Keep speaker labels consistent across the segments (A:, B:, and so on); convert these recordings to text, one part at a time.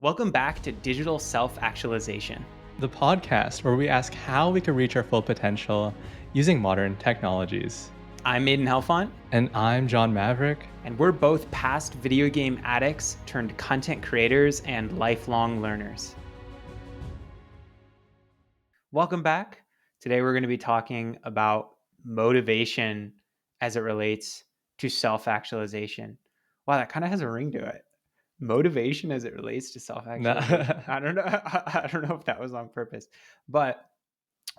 A: Welcome back to Digital Self-Actualization.
B: The podcast where we ask how we can reach our full potential using modern technologies.
A: I'm Maiden Helfont,
B: And I'm John Maverick.
A: and we're both past video game addicts turned content creators and lifelong learners. Welcome back. Today we're going to be talking about motivation as it relates to self-actualization. Wow, that kind of has a ring to it. Motivation as it relates to self-actualization. I don't know. I don't know if that was on purpose, but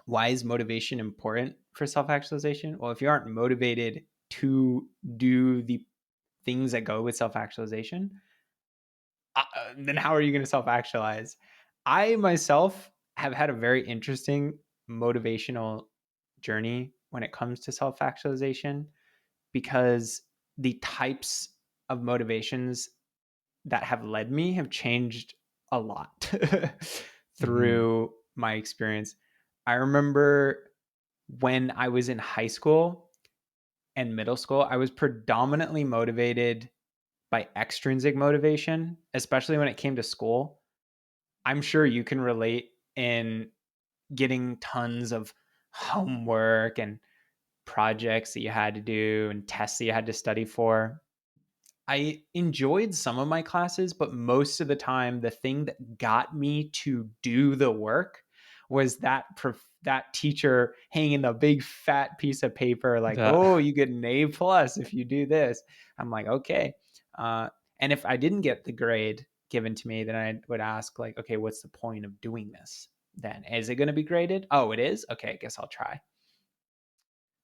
A: why is motivation important for self-actualization? Well, if you aren't motivated to do the things that go with self-actualization, then how are you going to self-actualize? I myself have had a very interesting motivational journey when it comes to self-actualization because the types of motivations that have led me have changed a lot
B: Mhm.
A: through my experience. I remember when I was in high school and middle school, I was predominantly motivated by extrinsic motivation, especially when it came to school. I'm sure you can relate in getting tons of homework and projects that you had to do and tests that you had to study for. I enjoyed some of my classes, but most of the time, the thing that got me to do the work was that teacher hanging a big fat piece of paper, like, "Oh,
B: Yeah.
A: you get an A plus if you do this." I'm like, "Okay," uh, and if I didn't get the grade given to me, then I would ask, like, "Okay, what's the point of doing this? Then is it going to be graded? Oh, it is. Okay, I guess I'll try."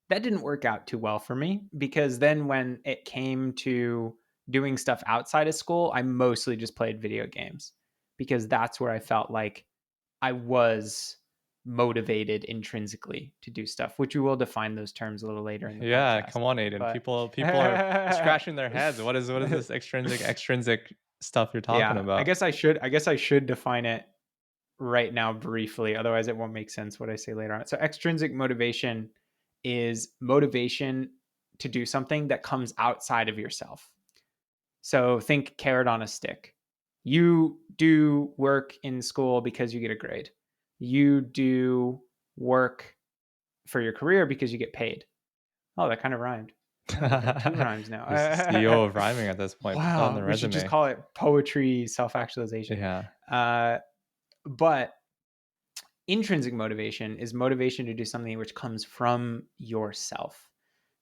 A: That didn't work out too well for me because then when it came to doing stuff outside of school, I mostly just played video games because that's where I felt like I was motivated intrinsically to do stuff, which we will define those terms a little later in the
B: Yeah,
A: podcast.
B: come on, Aiden.
A: But
B: People are scratching their heads. What is this extrinsic stuff you're talking
A: yeah, I
B: about?
A: guess I should I guess I should define it right now briefly, otherwise it won't make sense what I say later on. So extrinsic motivation is motivation to do something that comes outside of yourself. So think carrot on a stick. You do work in school because you get a grade. You do work for your career because you get paid. Oh, that kind of rhymed. Oh, we got two rhymes now.
B: He's the CEO of rhyming at this point. Put that on
A: Wow,
B: the
A: we should just
B: resume.
A: call it poetry self-actualization.
B: Yeah.
A: Uh, but intrinsic motivation is motivation to do something which comes from yourself.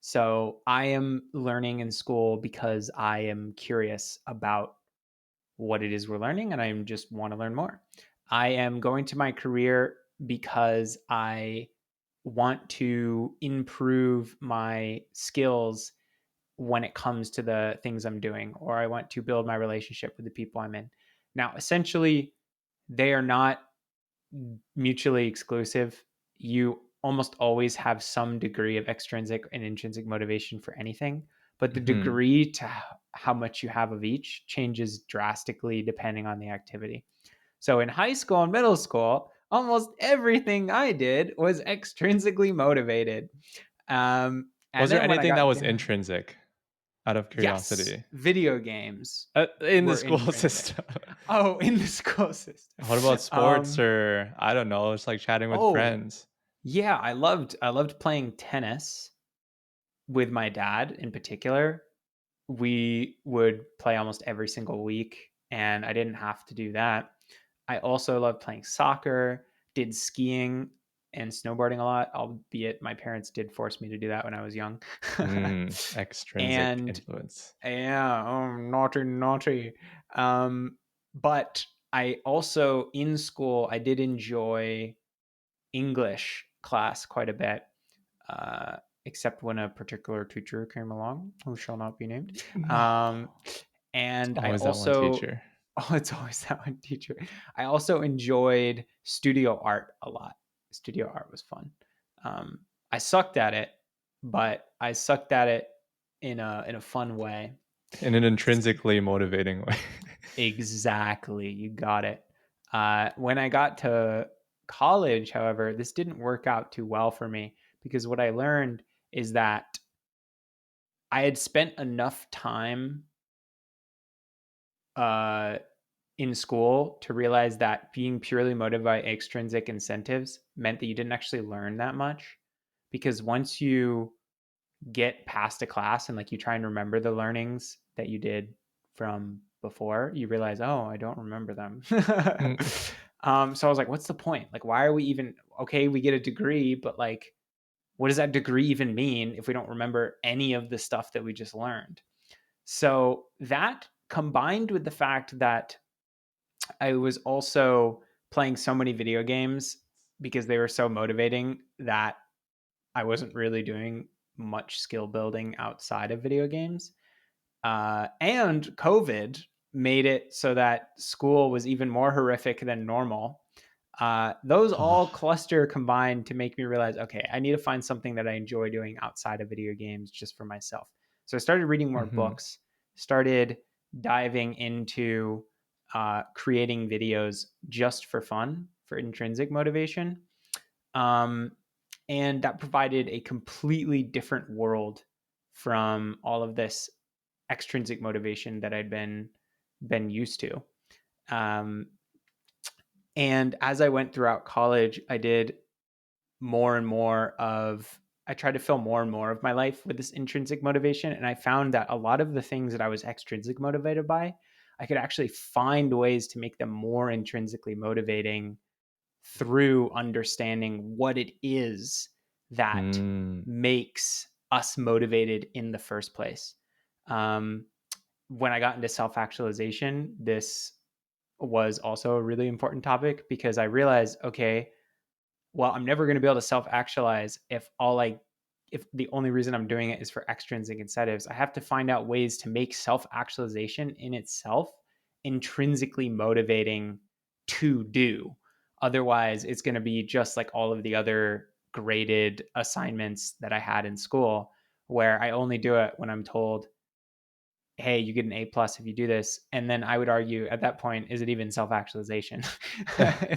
A: So I am learning in school because I am curious about what it is we're learning and I just want to learn more. I am going to my career because I want to improve my skills when it comes to the things I'm doing, or I want to build my relationship with the people I'm in. Now, essentially, they are not mutually exclusive. You almost always have some degree of extrinsic and intrinsic motivation for anything, but the
B: Mhm.
A: degree to how much you have of each changes drastically depending on the activity. So in high school and middle school, almost everything I did was extrinsically motivated. And
B: Was there
A: then when I
B: anything that
A: got
B: was
A: down,
B: intrinsic out of
A: yes,
B: curiosity?
A: video games
B: In the
A: were
B: school
A: intrinsic.
B: system.
A: Oh, in the school system.
B: What about sports
A: Um,
B: or I don't know, just like chatting with
A: oh,
B: friends?
A: yeah, I loved playing tennis with my dad in particular. We would play almost every single week, and I didn't have to do that. I also loved playing soccer, did skiing and snowboarding a lot, albeit my parents did force me to do that when I was young.
B: Extrinsic
A: And
B: influence.
A: yeah, oh, naughty, naughty. But I also, in school, I did enjoy English class quite a bit, uh, except when a particular teacher came along who shall not be named.
B: No.
A: Um, and I
B: Always that one
A: also,
B: teacher.
A: oh, it's always that one teacher. I also enjoyed studio art a lot. Studio art was fun. I sucked at it, but I sucked at it in a fun way.
B: In an intrinsically motivating way.
A: Exactly, you got it. When I got to college, however, this didn't work out too well for me because what I learned is that I had spent enough time uh, in school to realize that being purely motivated by extrinsic incentives meant that you didn't actually learn that much. Because once you get past a class and like you try and remember the learnings that you did from before, you realize, oh, I don't remember them.
B: Mm,
A: So I was like, what's the point? Like, why are we even okay? We get a degree, but like, what does that degree even mean if we don't remember any of the stuff that we just learned? So that combined with the fact that I was also playing so many video games because they were so motivating that I wasn't really doing much skill building outside of video games. And COVID made it so that school was even more horrific than normal. Those all
B: oh,
A: cluster combined to make me realize, okay, I need to find something that I enjoy doing outside of video games just for myself. So I started reading more
B: mhm.
A: books, started diving into creating videos just for fun, for intrinsic motivation. Um, and that provided a completely different world from all of this extrinsic motivation that I'd been used to. Um, and as I went throughout college, I did more and more of I tried to fill more and more of my life with this intrinsic motivation. And I found that a lot of the things that I was extrinsic motivated by, I could actually find ways to make them more intrinsically motivating through understanding what it is that
B: Mm,
A: makes us motivated in the first place. Um, when I got into self actualization, this was also a really important topic because I realized, okay, well, I'm never going to be able to self actualize if the only reason I'm doing it is for extrinsic incentives. I have to find out ways to make self actualization in itself intrinsically motivating to do. Otherwise, it's going to be just like all of the other graded assignments that I had in school, where I only do it when I'm told, hey, you get an A plus if you do this. And then I would argue at that point, is it even self actualization?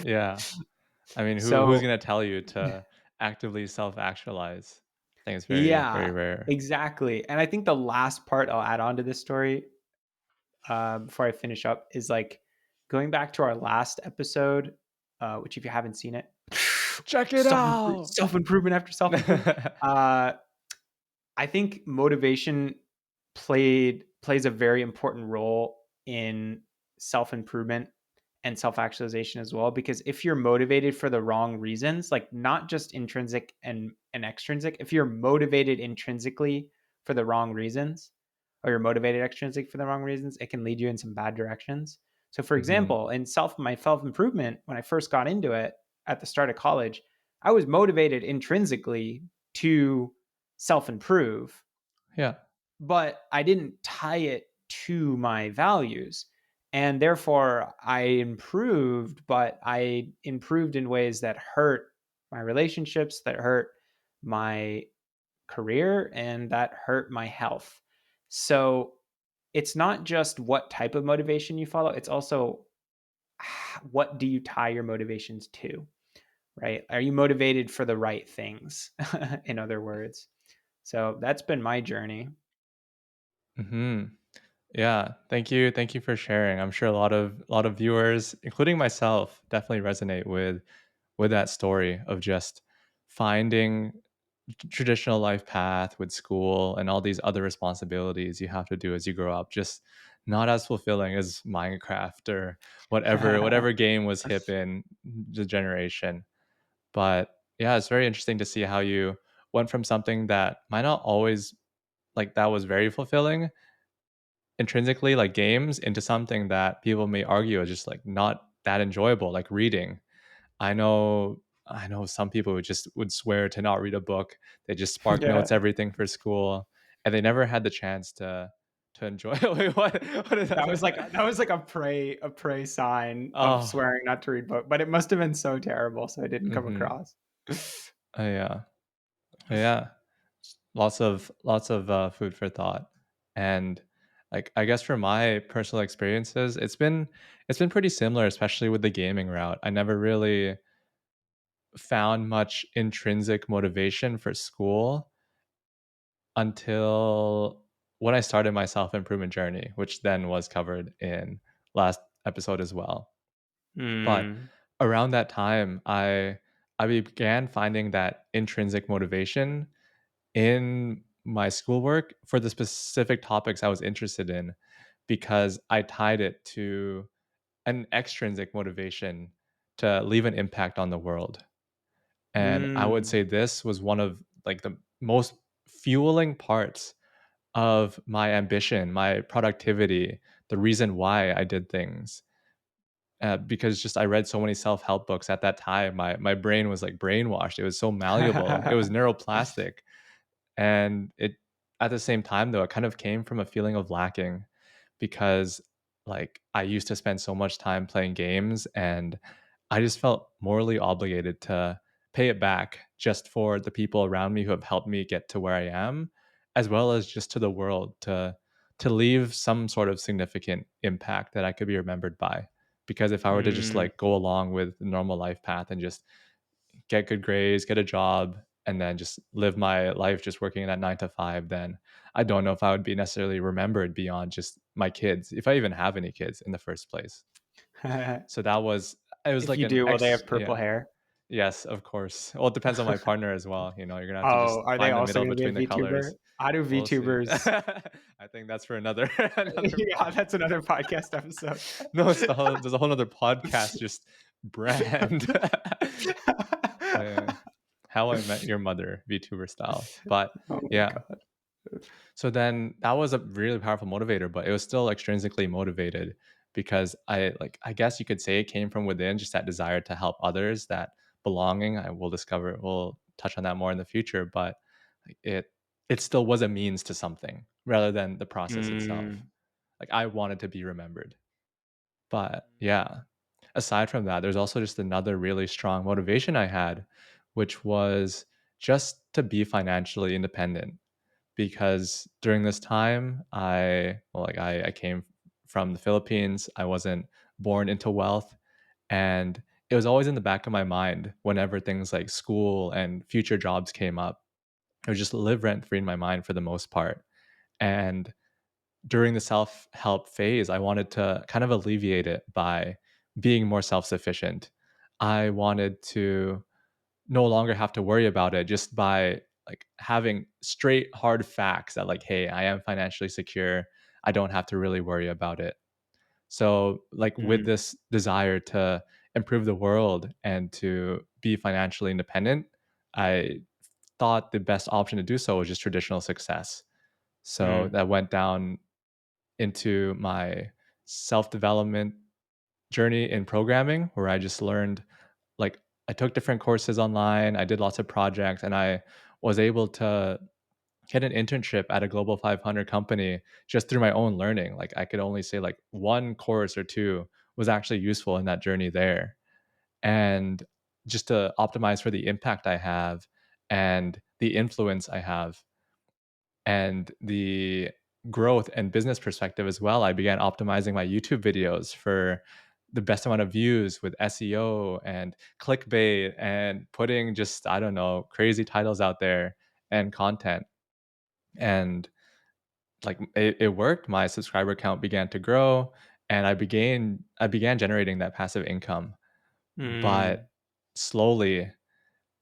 B: yeah. I mean, who's
A: So
B: gonna tell you to actively self-actualize? I think it's very, very
A: yeah,
B: rare.
A: exactly. And I think the last part I'll add on to this story before I finish up is like going back to our last episode, which if you haven't seen it,
B: Check it out.
A: self improvement after self improvement. Uh, I think motivation plays a very important role in self improvement and self actualization as well. Because if you're motivated for the wrong reasons, like not just intrinsic and extrinsic, if you're motivated intrinsically for the wrong reasons, or you're motivated extrinsic for the wrong reasons, it can lead you in some bad directions. So, for
B: Mhm.
A: example, in my self improvement, when I first got into it at the start of college, I was motivated intrinsically to self improve,
B: Yeah.
A: but I didn't tie it to my values. And therefore, I improved, but I improved in ways that hurt my relationships, that hurt my career, and that hurt my health. So it's not just what type of motivation you follow, it's also what do you tie your motivations to, right? Are you motivated for the right things, in other words? So that's been my journey.
B: Mhm. Yeah. Thank you for sharing. I'm sure a lot of viewers, including myself, definitely resonate with that story of just finding traditional life path with school and all these other responsibilities you have to do as you grow up just not as fulfilling as Minecraft or whatever game was hip in the generation. But yeah, it's very interesting to see how you went from something that might not always like that was very fulfilling intrinsically, like games, into something that people may argue is just like not that enjoyable, like reading. I know some people who just would swear to not read a book. They just spark
A: Yeah.
B: notes everything for school, and they never had the chance to enjoy. Wait, what is that?
A: That was like a prey sign of
B: Oh,
A: swearing not to read book, but it must have been so terrible, so I didn't come
B: mm-hmm.
A: across.
B: Yeah, yeah. Lots of food for thought, and like I guess from my personal experiences, it's been pretty similar, especially with the gaming route. I never really found much intrinsic motivation for school until when I started my self improvement journey, which then was covered in last episode as well. But
A: Mm.
B: around that time, I began finding that intrinsic motivation in my schoolwork for the specific topics I was interested in because I tied it to an extrinsic motivation to leave an impact on the world. And I would
A: Mm.
B: say this was one of like the most fueling parts of my ambition, my productivity, the reason why I did things. Because just I read so many self-help books at that time. My brain was like brainwashed. It was so malleable. It was neuroplastic. And it at the same time, though, it kind of came from a feeling of lacking because, like, I used to spend so much time playing games, and I just felt morally obligated to pay it back just for the people around me who have helped me get to where I am, as well as just to the world to leave some sort of significant impact that I could be remembered by. Because if I were to just,
A: Mm.
B: like, go along with the normal life path and just get good grades, get a job, and then just live my life just working that 9 to 5, then I don't know if I would be necessarily remembered beyond just my kids, if I even have any kids in the first place. So that was it was
A: If
B: like
A: you
B: an
A: do, will they
B: ex
A: have purple
B: yeah.
A: hair?
B: Yes, of course. Well, it depends on my partner as well, you're gonna have to just
A: Oh, are they
B: find the
A: also
B: middle
A: gonna be a
B: between the
A: VTuber?
B: colors.
A: How do
B: We'll see.
A: VTubers
B: I think that's for another another
A: Yeah, that's another podcast episode.
B: No, it's the whole there's a whole other podcast just brand. Yeah. How I Met Your Mother, VTuber style. But
A: Oh my
B: yeah.
A: god.
B: So then that was a really powerful motivator, but it was still extrinsically motivated because I guess you could say it came from within, just that desire to help others, that belonging. I will discover we'll touch on that more in the future, but like, it still was a means to something rather than the process itself.
A: Mm.
B: Like I wanted to be remembered. But yeah, aside from that, there's also just another really strong motivation I had, which was just to be financially independent. Because during this time, I came from the Philippines. I wasn't born into wealth. And it was always in the back of my mind whenever things like school and future jobs came up. It would just live rent free in my mind for the most part. And during the self-help phase, I wanted to kind of alleviate it by being more self-sufficient. I wanted to no longer have to worry about it just by like having straight hard facts that like, hey, I am financially secure. I don't have to really worry about it. So like with
A: Mm.
B: this desire to improve the world and to be financially independent, I thought the best option to do so was just traditional success. So
A: Mm.
B: that went down into my self development journey in programming, where I just learned like I took different courses online, I did lots of projects, and I was able to get an internship at a global 500 company just through my own learning. Like I could only say like one course or two was actually useful in that journey there. And just to optimize for the impact I have and the influence I have and the growth and business perspective as well, I began optimizing my YouTube videos for the best amount of views with SEO and clickbait and putting just, I don't know, crazy titles out there and content. And like it worked. My subscriber count began to grow and I began generating that passive income. But
A: Mm.
B: slowly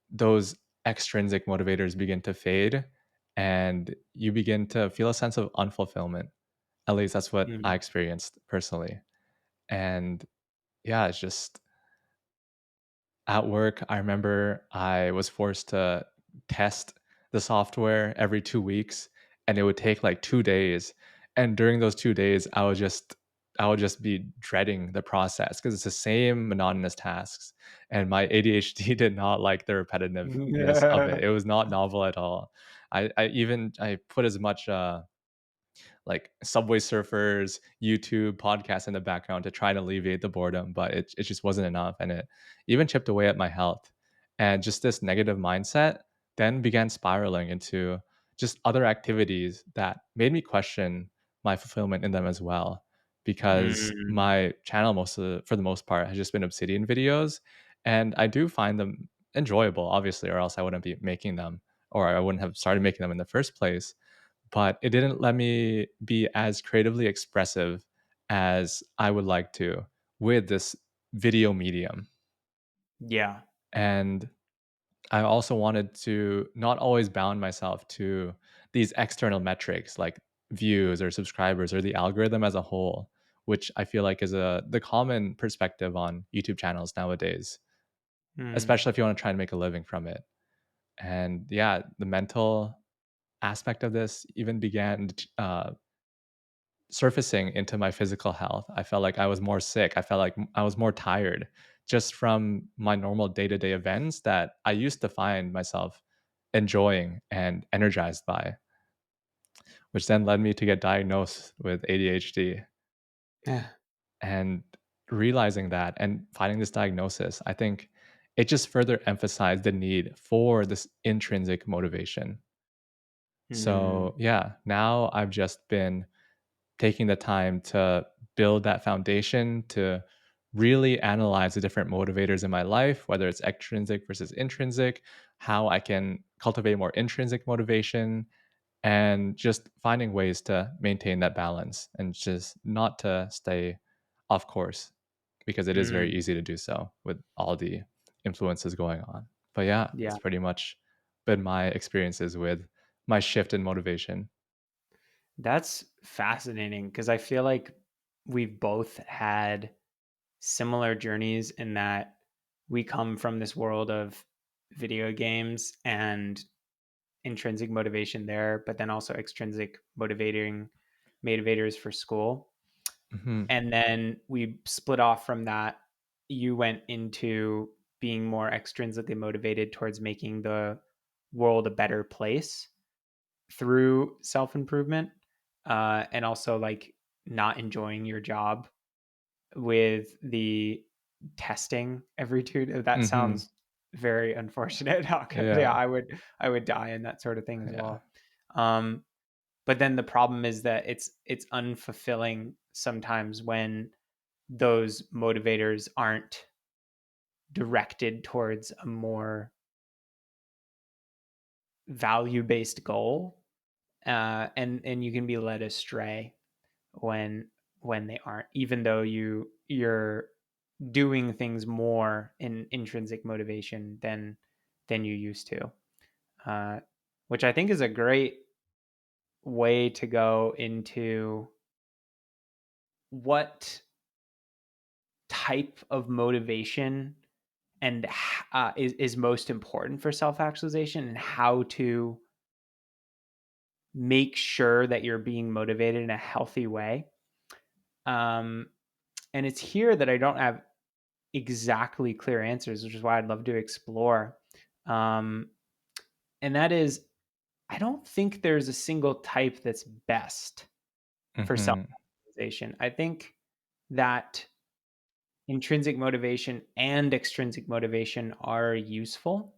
B: those extrinsic motivators begin to fade and you begin to feel a sense of unfulfillment. At least that's what I
A: Mm.
B: experienced personally. And yeah, it's just at work, I remember I was forced to test the software every 2 weeks, and it would take, like, 2 days, and during those 2 days, I would just be dreading the process because it's the same monotonous tasks, and my ADHD did not like the repetitiveness of it. It was not novel at all. I put as much, like Subway Surfers, YouTube podcasts in the background to try and alleviate the boredom, but it just wasn't enough. And it even chipped away at my health. And just this negative mindset then began spiraling into just other activities that made me question my fulfillment in them as well. Because
A: Mm.
B: my channel, for the most part, has just been Obsidian videos. And I do find them enjoyable, obviously, or else I wouldn't be making them or I wouldn't have started making them in the first place, but it didn't let me be as creatively expressive as I would like to. with this video medium.
A: Yeah.
B: And I also wanted to not always bound myself to these external metrics like views or subscribers or the algorithm as a whole, which I feel like is the common perspective on YouTube channels nowadays,
A: Mm.
B: especially if you want to try and make a living from it. And yeah, the mental aspect of this even began surfacing into my physical health. I felt like I was more sick. I felt like I was more tired just from my normal day to day events that I used to find myself enjoying and energized by, which then led me to get diagnosed with ADHD.
A: Yeah.
B: And realizing that and finding this diagnosis, I think it just further emphasized the need for this intrinsic motivation.
A: Mm.
B: So, yeah, now I've just been taking the time to build that foundation to really analyze the different motivators in my life, whether it's extrinsic versus intrinsic, how I can cultivate more intrinsic motivation, and just finding ways to maintain that balance and just not to stay off course because it is very
A: Mm.
B: easy to do so with all the influences going on. But yeah,
A: Yeah.
B: that's pretty much been my experiences with my shift in motivation.
A: That's fascinating because I feel like we've both had similar journeys in that we come from this world of video games and intrinsic motivation there, but then also extrinsic motivating motivators for school.
B: Mhm.
A: And then we split off from that. You went into being more extrinsically motivated towards making the world a better place through self improvement, and also like not enjoying your job with the testing every two. That
B: Mhm.
A: sounds very unfortunate. Yeah,
B: Yeah.
A: I would die in that sort of thing as
B: Yeah.
A: well. Um, but then the problem is that it's unfulfilling sometimes when those motivators aren't directed towards a more value based goal, and you can be led astray when they aren't, even though you're doing things more in intrinsic motivation than you used to, uh, which I think is a great way to go into what type of motivation and is most important for self actualization, and how to make sure that you're being motivated in a healthy way. Um, and it's here that I don't have exactly clear answers, which is why I'd love to explore. Um, and that is, I don't think there's a single type that's best for self
B: Mhm.
A: actualization. I think that intrinsic motivation and extrinsic motivation are useful,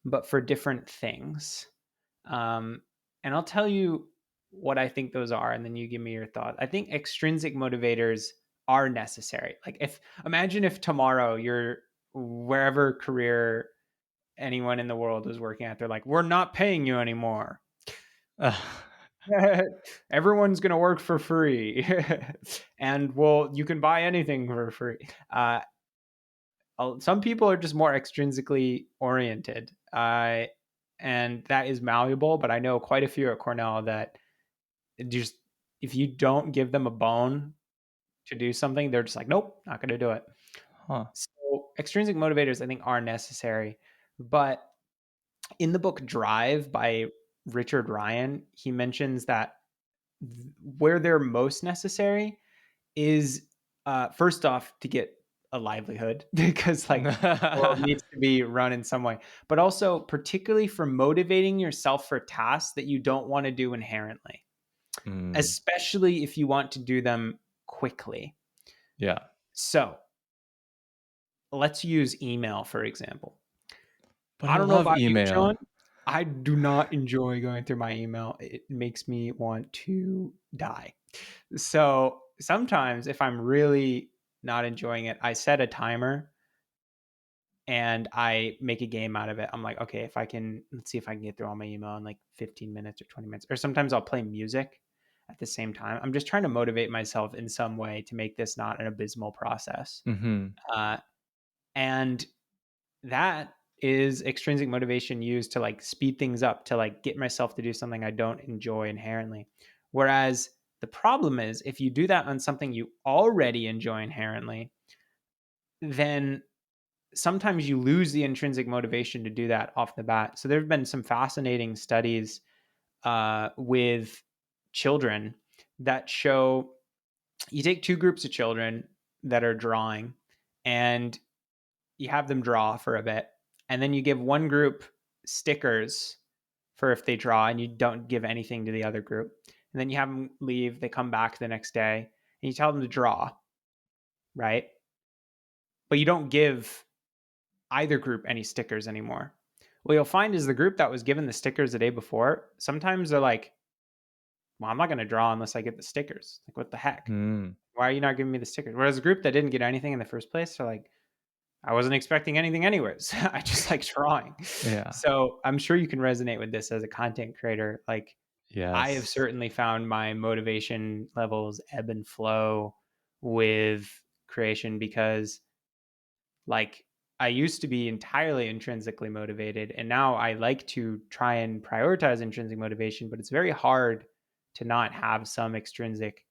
A: but for different things. Um, and I'll tell you what I think those are, and then you give me your thought. I think extrinsic motivators are necessary. Like, if imagine if tomorrow you're wherever career anyone in the world is working at, they're like, we're not paying you anymore. Everyone's gonna work for free, and well, you can buy anything for free. Some people are just more extrinsically oriented, and that is malleable. But I know quite a few at Cornell that just, if you don't give them a bone to do something, they're just like, nope, not going to do it.
B: Huh.
A: So extrinsic motivators, I think, are necessary. But in the book Drive by Richard Ryan, he mentions that where they're most necessary is, first off, to get a livelihood because like the world needs to be run in some way, but also particularly for motivating yourself for tasks that you don't want to do inherently,
B: Mm.
A: especially if you want to do them quickly.
B: Yeah.
A: So let's use email, for example.
B: But I
A: I don't know
B: love
A: about you,
B: email.
A: John. I do not enjoy going through my email. It makes me want to die. So sometimes if I'm really not enjoying it, I set a timer and I make a game out of it. I'm like, okay, if I can, let's see if I can get through all my email in like 15 minutes or 20 minutes. Or sometimes I'll play music at the same time. I'm just trying to motivate myself in some way to make this not an abysmal process.
B: Mhm.
A: Uh, and that is extrinsic motivation used to like speed things up, to like get myself to do something I don't enjoy inherently. Whereas the problem is if you do that on something you already enjoy inherently, then sometimes you lose the intrinsic motivation to do that off the bat. So there have been some fascinating studies with children that show you take two groups of children that are drawing and you have them draw for a bit, and then you give one group stickers for if they draw, and you don't give anything to the other group. And then you have them leave, they come back the next day, and you tell them to draw, right? But you don't give either group any stickers anymore. What you'll find is the group that was given the stickers the day before, sometimes they're like, well, I'm not going to draw unless I get the stickers. Like, what the heck?
B: Mm.
A: Why are you not giving me the stickers? Whereas the group that didn't get anything in the first place, they're like, I wasn't expecting anything anyways. I just like drawing.
B: Yeah.
A: So I'm sure you can resonate with this as a content creator. Like, I have
B: Yes.
A: certainly found my motivation levels ebb and flow with creation because, like, I used to be entirely intrinsically motivated, and now I like to try and prioritize intrinsic motivation, but it's very hard to not have some extrinsic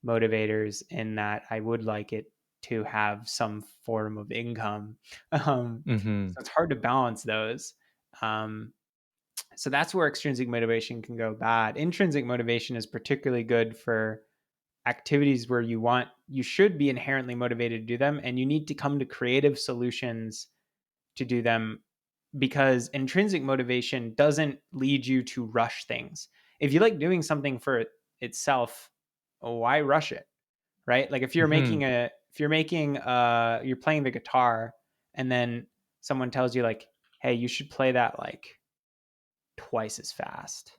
A: motivators in that I would like it to have some form of income.
B: Mhm.
A: So it's hard to balance those. Um, so that's where extrinsic motivation can go bad. Intrinsic motivation is particularly good for activities where you should be inherently motivated to do them, and you need to come to creative solutions to do them, because intrinsic motivation doesn't lead you to rush things. If you like doing something for itself, why rush it? Right? Like
B: Mhm.
A: you're playing the guitar, and then someone tells you like, "Hey, you should play that like twice as fast."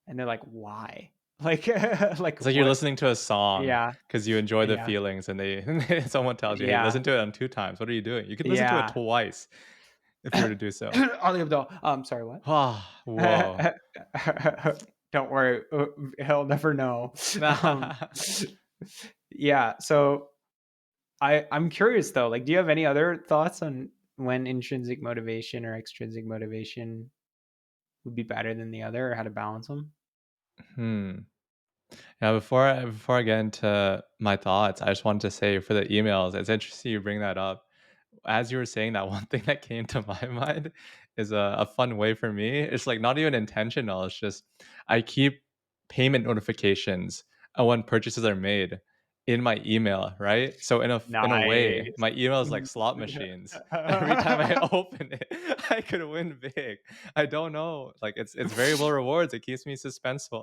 A: And they're like, "Why?" Like like
B: It's like you're
A: what?
B: listening to a song
A: Yeah.
B: because you enjoy the
A: Yeah.
B: feelings, and someone tells you, "Hey,
A: Yeah.
B: listen to it on 2 times." What are you doing? You could listen to it
A: Yeah.
B: twice if you were to do so.
A: Ali Abdaal. Sorry, what?
B: Ah, whoa.
A: Don't worry, he'll never know. Um, yeah, so I'm curious though, like, do you have any other thoughts on when intrinsic motivation or extrinsic motivation would be better than the other, or how to balance them?
B: Hmm. Yeah, before I get into my thoughts, I just wanted to say for the emails, it's interesting you bring that up. As you were saying that, one thing that came to my mind is a fun way for me. It's like not even intentional. It's just I keep payment notifications when purchases are made in my email, right? So in a way,
A: Nice.
B: my email is like slot machines. Every time I open it, I could win big. I don't know. Like it's variable rewards. It keeps me suspenseful.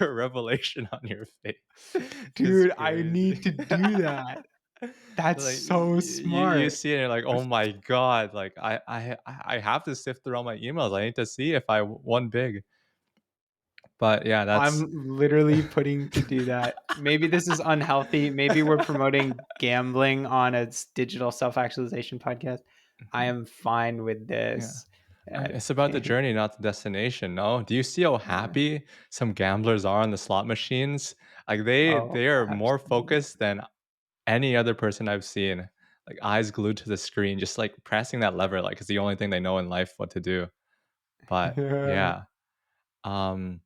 B: Your revelation on your face is
A: Dude, I
B: crazy.
A: need to do that. That's
B: Like
A: so
B: you
A: smart.
B: see it and you're like, oh my god, like I have to sift through all my emails. I need to see if I won big. But yeah, that's
A: I'm literally putting to do that. Maybe this is unhealthy. Maybe we're promoting gambling on a digital self-actualization podcast. I
B: Mhm.
A: am fine with
B: Yeah.
A: this. Uh,
B: It's about the journey, not the destination. No, do you see how happy some gamblers are on the slot machines? Like
A: oh,
B: they are more
A: absolutely.
B: focused than any other person I've seen. Like eyes glued to the screen, just like pressing that lever, like it's the only thing they know in life what to do. But
A: Yeah.
B: yeah. Um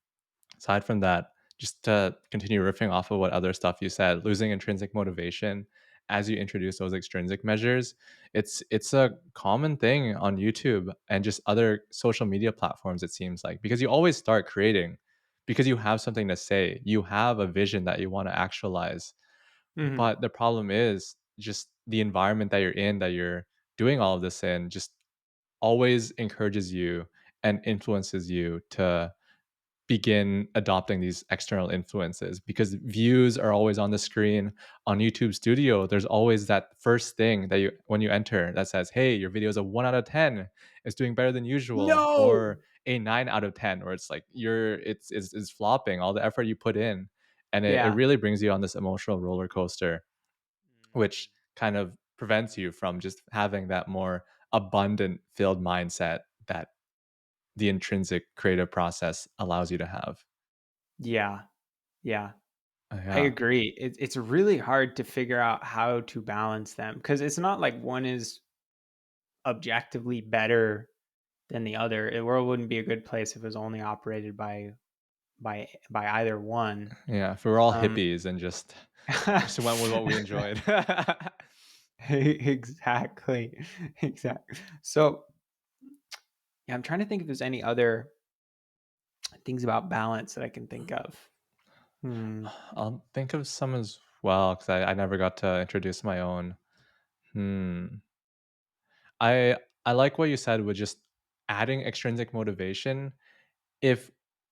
B: Aside from that, just to continue riffing off of what other stuff you said, losing intrinsic motivation as you introduce those extrinsic measures, it's a common thing on YouTube and just other social media platforms, it seems like, because you always start creating because you have something to say. You have a vision that you want to actualize.
A: Mhm.
B: But the problem is just the environment that you're in, that you're doing all of this in, just always encourages you and influences you to begin adopting these external influences because views are always on the screen. On YouTube Studio, there's always that first thing that you when you enter that says, hey, your video is a 1 out of 10, it's doing better than usual,
A: No.
B: or a 9 out of 10, or it's like it's flopping all the effort you put in. And it
A: Yeah.
B: really brings you on this emotional roller coaster, which kind of prevents you from just having that more abundant filled mindset that the intrinsic creative process allows you to have.
A: Yeah. Yeah. I
B: Yeah.
A: agree. It's really hard to figure out how to balance them because it's not like one is objectively better than the other. The world wouldn't be a good place if it was only operated by either one.
B: Yeah, if we were all
A: Um,
B: hippies and just went with what we enjoyed.
A: exactly, exactly. So yeah, I'm trying to think if there's any other things about balance that I can think of. Hmm.
B: I'll think of some as well because I never got to introduce my own. Hmm. I I like what you said with just adding extrinsic motivation if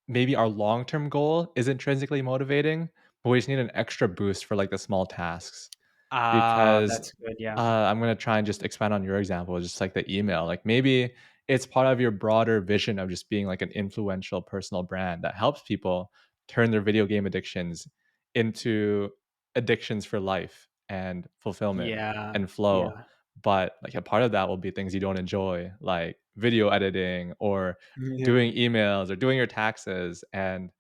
B: maybe our long-term goal is intrinsically motivating, but we just need an extra boost for like the small tasks.
A: Ah,
B: Because,
A: that's good. Yeah.
B: I'm gonna try and just expand on your example, just like the email. Like, maybe it's part of your broader vision of just being, like, an influential personal brand that helps people turn their video game addictions into addictions for life and fulfillment
A: Yeah.
B: and flow.
A: Yeah.
B: But, like, a part of that will be things you don't enjoy, like video editing or
A: Yeah.
B: doing emails or doing your taxes, and,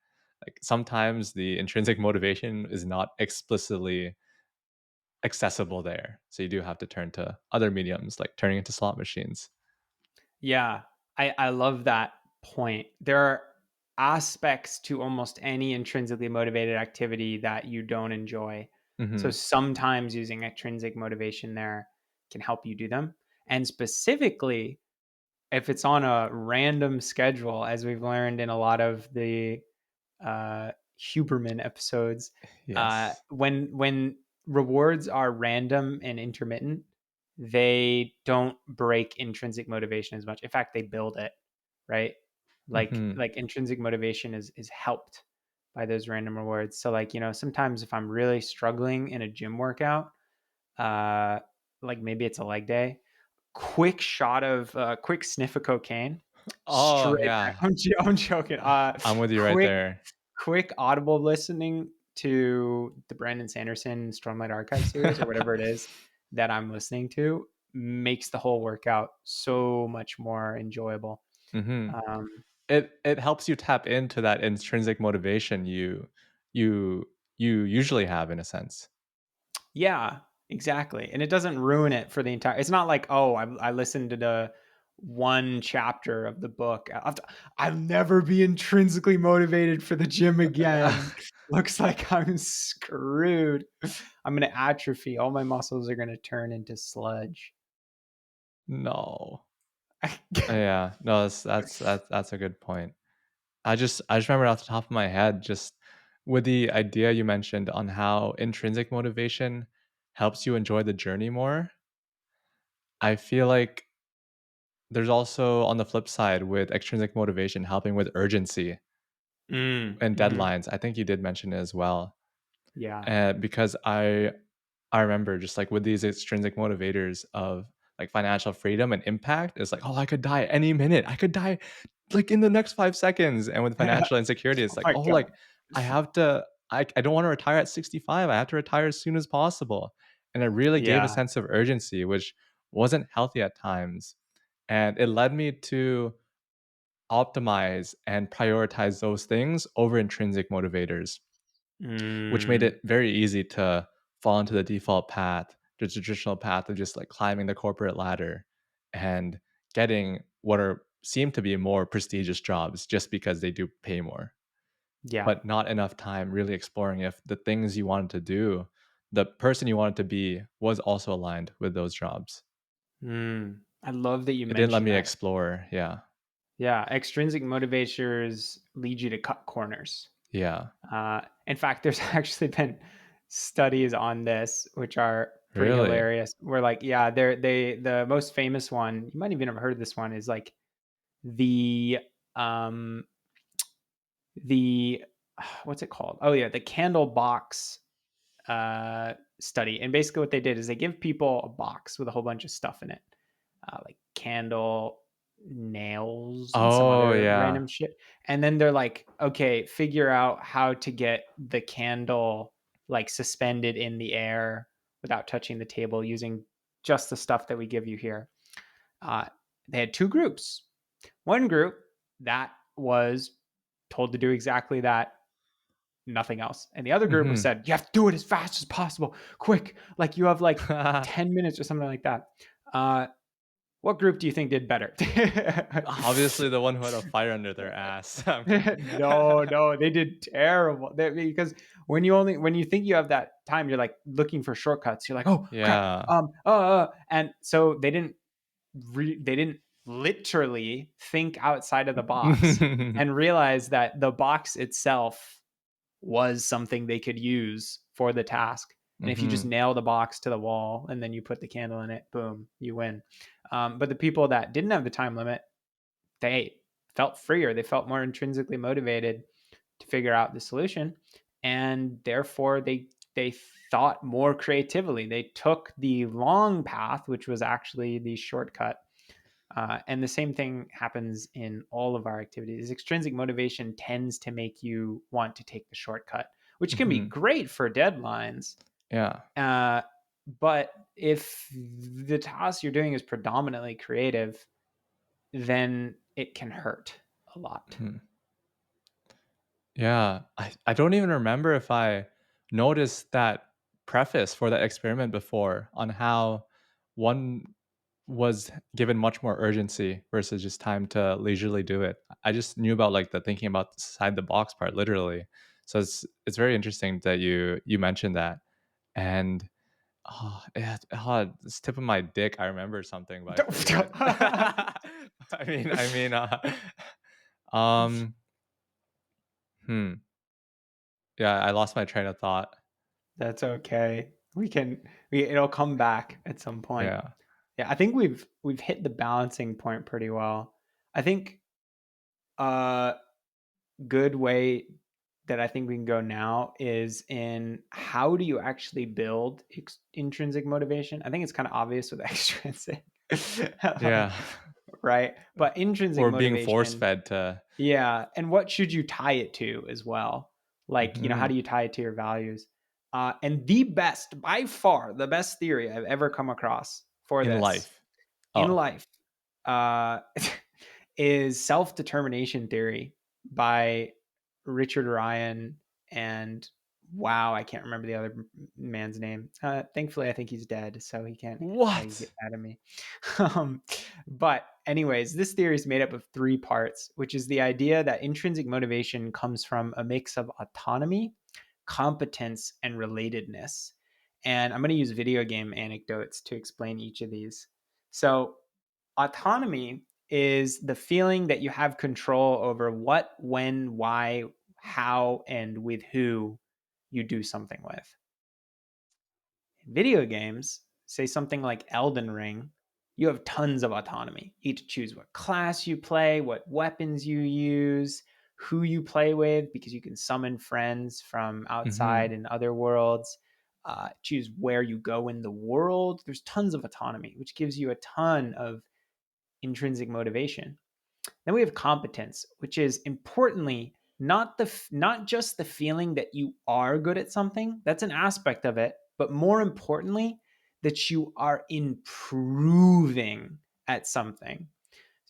B: like, sometimes the intrinsic motivation is not explicitly accessible there. So you do have to turn to other mediums, like turning into slot machines.
A: Yeah, I love that point. There are aspects to almost any intrinsically motivated activity that you don't enjoy. So
B: Mhm.
A: sometimes using extrinsic motivation there can help you do them. And specifically, if it's on a random schedule, as we've learned in a lot of the Huberman episodes,
B: Yes.
A: when rewards are random and intermittent, they don't break intrinsic motivation as much. In fact, they build it, right?
B: Mhm.
A: Like intrinsic motivation is helped by those random rewards. So like, sometimes if I'm really struggling in a gym workout, uh like maybe it's a leg day, quick sniff of cocaine,
B: Oh,
A: straight back.
B: yeah.
A: I'm joking.
B: I'm with you right
A: Quick
B: there.
A: audible listening to the Brandon Sanderson Stormlight Archive series or whatever it is that I'm listening to makes the whole workout so much more enjoyable.
B: Mhm.
A: Um,
B: It helps you tap into that intrinsic motivation you you usually have in a sense.
A: yeah, exactly. And it doesn't ruin it for the entire. It's not like, oh, I listened to the one chapter of the book. I'll never be intrinsically motivated for the gym again. Looks like I'm screwed. I'm going to atrophy. All my muscles are going to turn into sludge.
B: No. Yeah. No, that's a good point. I just remember off the top of my head, just with the idea you mentioned on how intrinsic motivation helps you enjoy the journey more. I feel like there's also on the flip side with extrinsic motivation helping with urgency and
A: Mhm.
B: deadlines. I think you did mention it as well.
A: Yeah.
B: Because I remember just like with these extrinsic motivators of like financial freedom and impact, it's like, oh, I could die any minute. I could die like in the next 5 seconds. And with financial insecurity, it's
A: Oh
B: like,
A: my
B: oh,
A: god.
B: like I have to, I don't want to retire at 65. I have to retire as soon as possible. And it really gave a
A: Yeah.
B: sense of urgency, which wasn't healthy at times. And it led me to optimize and prioritize those things over intrinsic motivators, which made
A: Mm.
B: it very easy to fall into the default path, the traditional path of just like climbing the corporate ladder and getting what are seem to be more prestigious jobs just because they do pay more,
A: Yeah.
B: but not enough time really exploring if the things you wanted to do, the person you wanted to be was also aligned with those jobs.
A: I love that you
B: It didn't let
A: mentioned
B: me
A: that.
B: explore. Yeah.
A: Yeah, extrinsic motivators lead you to cut corners.
B: Yeah.
A: In fact, there's actually been studies on this, which are pretty
B: Really?
A: hilarious. Where like, yeah, the most famous one, you might even have heard of this one, is like the um the what's it called? Oh yeah, the candle box study. And basically, what they did is they give people a box with a whole bunch of stuff in it, like candle nails and some
B: Oh,
A: other
B: yeah.
A: random shit. And then they're like, okay, figure out how to get the candle like suspended in the air without touching the table using just the stuff that we give you here. Uh, they had two groups. One group that was told to do exactly that, nothing else. And the other group was
B: Mhm.
A: said, you have to do it as fast as possible, quick. Like you have like 10 minutes or something like that. Uh, what group do you think did better?
B: Obviously, the one who had a fire under their ass. I'm kidding.
A: No, no, they did terrible. Because when you think you have that time, you're like looking for shortcuts. You're like, oh crap,
B: Yeah.
A: and so they didn't literally think outside of the box and realize that the box itself was something they could use for the task. And if you just
B: Mhm.
A: nail the box to the wall and then you put the candle in it, boom, you win. But the people that didn't have the time limit, they felt freer. They felt more intrinsically motivated to figure out the solution, and therefore they thought more creatively. They took the long path, which was actually the shortcut. And the same thing happens in all of our activities. Extrinsic motivation tends to make you want to take the shortcut, which can be
B: Mhm.
A: great for deadlines.
B: Yeah.
A: Uh, but if the task you're doing is predominantly creative, then it can hurt a lot.
B: Mhm. Yeah. I don't even remember if I noticed that preface for that experiment before on how one was given much more urgency versus just time to leisurely do it. I just knew about like the thinking about side the box part literally. So it's very interesting that you mentioned that. And oh, yeah, this tip of my dick, I remember something, but I forget. um, hmm. Yeah, I lost my train of thought.
A: That's okay. It'll come back at some point.
B: Yeah.
A: Yeah, I think we've hit the balancing point pretty well. I think a good way that I think we can go now is in how do you actually build intrinsic motivation? I think it's kind of obvious with extrinsic.
B: Yeah.
A: Right? But intrinsic
B: Or being force
A: motivation,
B: fed to.
A: yeah, and what should you tie it to as well? Like, how do
B: Mhm.
A: you tie it to your values? And the best, by far, the best theory I've ever come across for
B: In
A: this
B: life.
A: in
B: Oh.
A: life uh, is self determination theory by Richard Ryan and wow, I can't remember the other man's name. Thankfully, I think he's dead, so he can't get
B: What?
A: mad at me. um, but anyways, this theory is made up of three parts, which is the idea that intrinsic motivation comes from a mix of autonomy, competence, and relatedness. And I'm going to use video game anecdotes to explain each of these. So, autonomy is the feeling that you have control over what, when, why, how, and with who you do something with. In video games, say something like Elden Ring, you have tons of autonomy. You get to choose what class you play, what weapons you use, who you play with, because you can summon friends from outside
B: Mhm.
A: and other worlds. Choose where you go in the world. There's tons of autonomy, which gives you a ton of intrinsic motivation. Then we have competence, which is importantly not just the feeling that you are good at something. That's an aspect of it, but more importantly, that you are improving at something.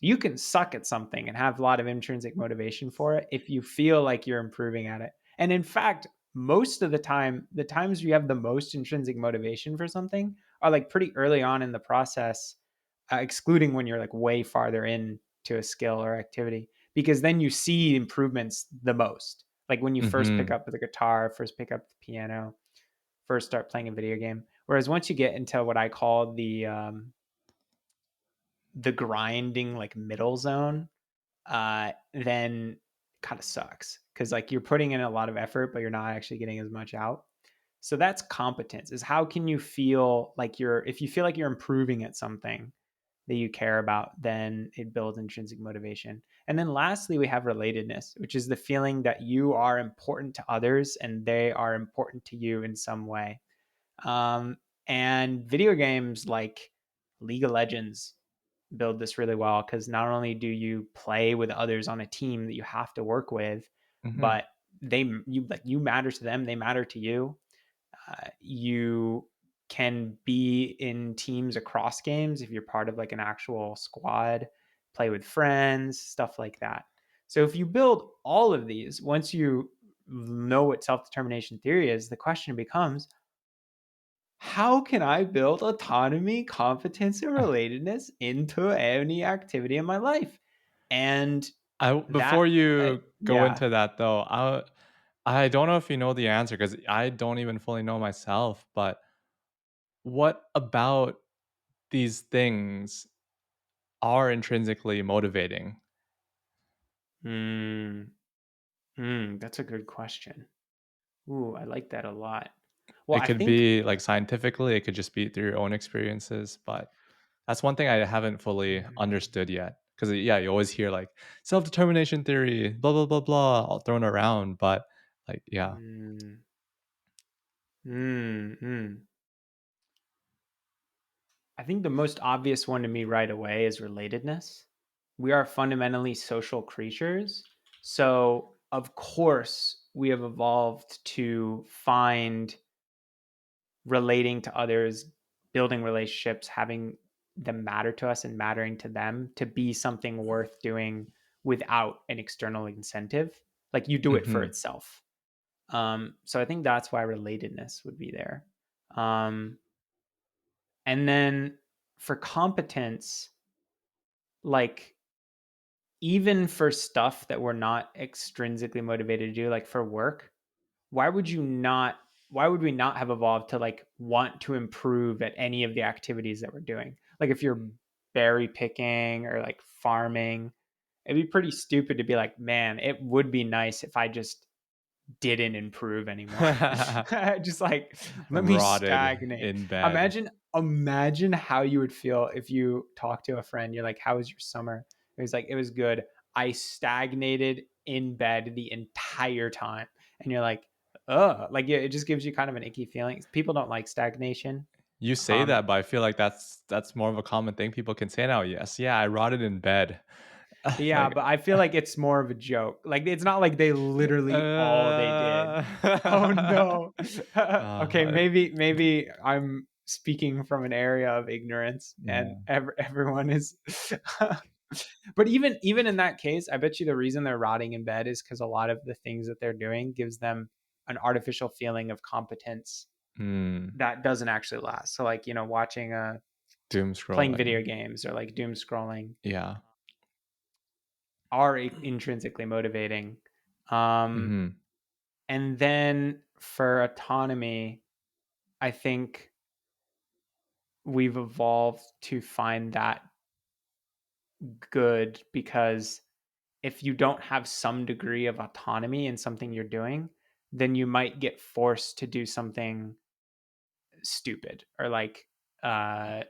A: You can suck at something and have a lot of intrinsic motivation for it if you feel like you're improving at it. And in fact, most of the time, the times you have the most intrinsic motivation for something are like pretty early on in the process, excluding when you're like way farther in to a skill or activity, because then you see improvements the most. Like when you first pick
B: Mhm.
A: up the guitar, first pick up the piano, first start playing a video game. Whereas once you get into what I call the grinding like middle zone, then kind of sucks because like you're putting in a lot of effort, but you're not actually getting as much out. So that's competence. Is how can you feel like if you feel like you're improving at something that you care about, then it builds intrinsic motivation. And then lastly, we have relatedness, which is the feeling that you are important to others and they are important to you in some way. Um, and video games like League of Legends build this really well because not only do you play with others on a team that you have to work with,
B: Mhm.
A: but you matter to them, they matter to you. You can be in teams across games if you're part of like an actual squad, play with friends, stuff like that. So if you build all of these, once you know what self determination theory is, the question becomes, how can I build autonomy, competence, and relatedness into any activity in my life? And
B: I
A: that,
B: before you go
A: yeah.
B: into that though, I don't know if you know the answer because I don't even fully know myself, but what about these things are intrinsically motivating?
A: Hmm. That's a good question. Ooh, I like that a lot. Well,
B: It
A: I
B: could
A: think.
B: be like scientifically, it could just be through your own experiences, but that's one thing I haven't fully
A: Mm,
B: understood yet. Because yeah, you always hear like self determination theory, blah blah blah blah, all thrown around, but like yeah,
A: mm, mm. I think the most obvious one to me right away is relatedness. We are fundamentally social creatures. So, of course, we have evolved to find relating to others, building relationships, having them matter to us and mattering to them to be something worth doing without an external incentive. Like you do it for
B: hmm
A: itself. So I think that's why relatedness would be there. Um, and then for competence, like even for stuff that we're not extrinsically motivated to do, like for work, why would you not why would we not have evolved to like want to improve at any of the activities that we're doing? Like if you're berry picking or like farming, it'd be pretty stupid to be like, man, it would be nice if I just didn't improve anymore. Just like let me
B: rotted
A: stagnate.
B: in bed.
A: Imagine how you would feel if you talk to a friend. You're like, "How was your summer?" It was like, "It was good. I stagnated in bed the entire time." And you're like, "Ugh." Like it just gives you kind of an icky feeling. People don't like stagnation.
B: You say
A: Um,
B: that, but I feel like that's more of a common thing people can say now. Yes, yeah, I rotted in bed.
A: yeah,
B: Like,
A: but I feel like it's more of a joke. Like it's not like they literally all they did.
B: uh,
A: Oh no. Okay,
B: uh,
A: maybe I'm speaking from an area of ignorance and
B: yeah.
A: everyone is but even in that case, I bet you the reason they're rotting in bed is cuz a lot of the things that they're doing gives them an artificial feeling of competence
B: Mm,
A: that doesn't actually last. So like, watching
B: doom
A: playing video
B: scrolling.
A: games or like doom scrolling
B: Yeah.
A: are intrinsically motivating. Um
B: Mhm.
A: And then for autonomy, I think we've evolved to find that good because if you don't have some degree of autonomy in something you're doing, then you might get forced to do something stupid or like uh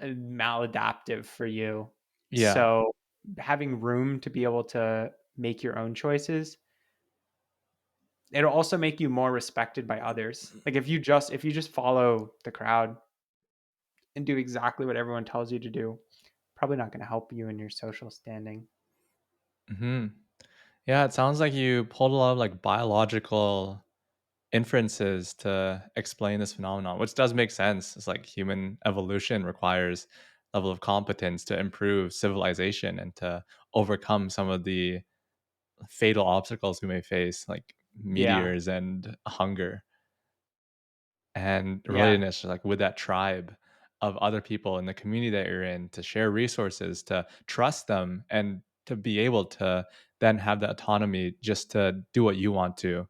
A: maladaptive for you.
B: Yeah.
A: So having room to be able to make your own choices, it'll also make you more respected by others. Like if you just follow the crowd and do exactly what everyone tells you to do, probably not going to help you in your social standing.
B: Mhm. Yeah, it sounds like you pulled a lot of, like, biological inferences to explain this phenomenon, which does make sense. It's like human evolution requires level of competence to improve civilization and to overcome some of the fatal obstacles we may face, like
A: Yeah.
B: meteors and hunger. And
A: Yeah.
B: relatedness, like with that tribe of other people in the community that you're in, to share resources, to trust them, and to be able to then have the autonomy just to do what you want to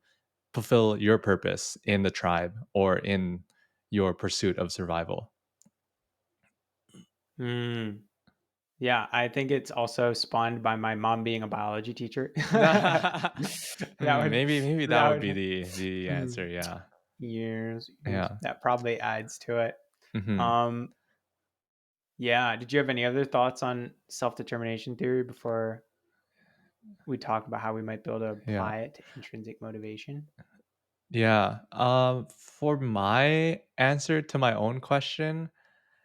B: fulfill your purpose in the tribe or in your pursuit of survival.
A: Mm. Yeah. I think it's also spawned by my mom being a biology teacher. that would,
B: Maybe that
A: that
B: would be
A: would,
B: the
A: mm,
B: answer. Yeah,
A: years.
B: yeah.
A: That probably adds to it.
B: hmm
A: Um, yeah. Did you have any other thoughts on self determination theory before we talk about how we might be able to
B: Yeah.
A: apply it to intrinsic motivation?
B: Yeah. For my answer to my own question,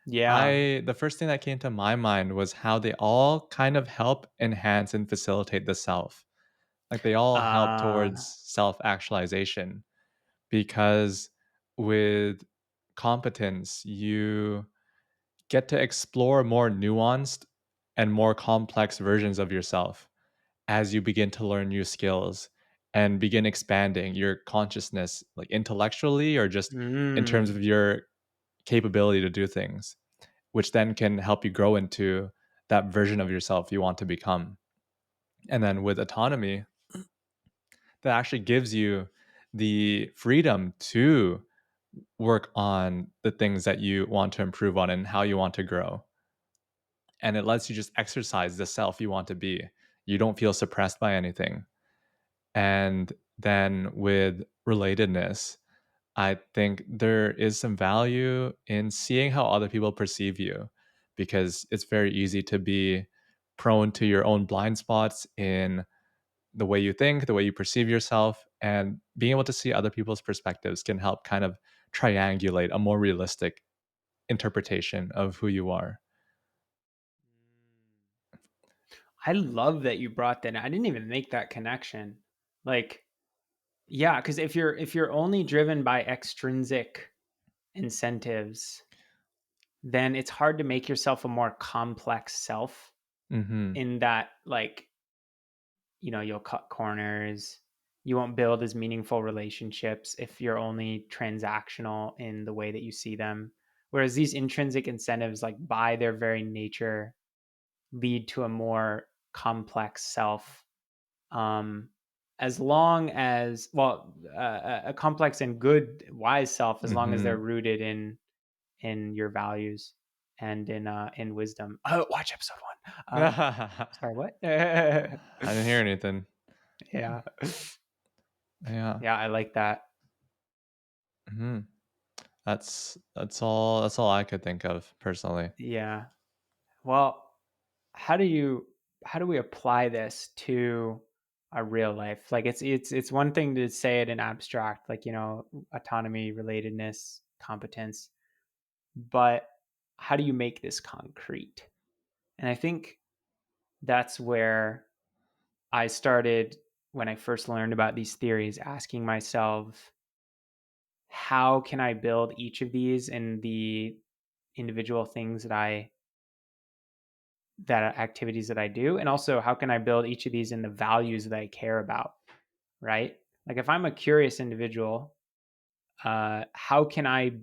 A: Yeah.
B: the first thing that came to my mind was how they all kind of help enhance and facilitate the self. Like they all help
A: Uh,
B: towards self-actualization because with competence, you get to explore more nuanced and more complex versions of yourself. as you begin to learn new skills and begin expanding your consciousness, like intellectually or just in terms
A: Mm.
B: of your capability to do things, which then can help you grow into that version of yourself you want to become. And then with autonomy, that actually gives you the freedom to work on the things that you want to improve on and how you want to grow. And it lets you just exercise the self you want to be. You don't feel suppressed by anything. And then with relatedness, I think there is some value in seeing how other people perceive you because it's very easy to be prone to your own blind spots in the way you think, the way you perceive yourself, and being able to see other people's perspectives can help kind of triangulate a more realistic interpretation of who you are.
A: I love that you brought that. I didn't even make that connection. Like, yeah, because if you're only driven by extrinsic incentives, then it's hard to make yourself a more complex self
B: Mhm.
A: in that, like, you'll cut corners. You won't build as meaningful relationships if you're only transactional in the way that you see them. Whereas these intrinsic incentives, like by their very nature, lead to a more complex self. Um, as long as, well, a complex and good, wise self, as long as they're
B: Mhm.
A: rooted in your values and in wisdom. Oh, watch episode one. Sorry, what?
B: I didn't hear anything.
A: Yeah.
B: Yeah.
A: Yeah, I like that.
B: Mhm. That's all I could think of personally.
A: Yeah. Well, how do you how do we apply this to a real life? Like it's one thing to say it in abstract, like, autonomy, relatedness, competence, but how do you make this concrete? And I think that's where I started when I first learned about these theories, asking myself, how can I build each of these in the individual things that activities that I do? And also, how can I build each of these in the values that I care about? Right? Like, if I'm a curious individual, how can I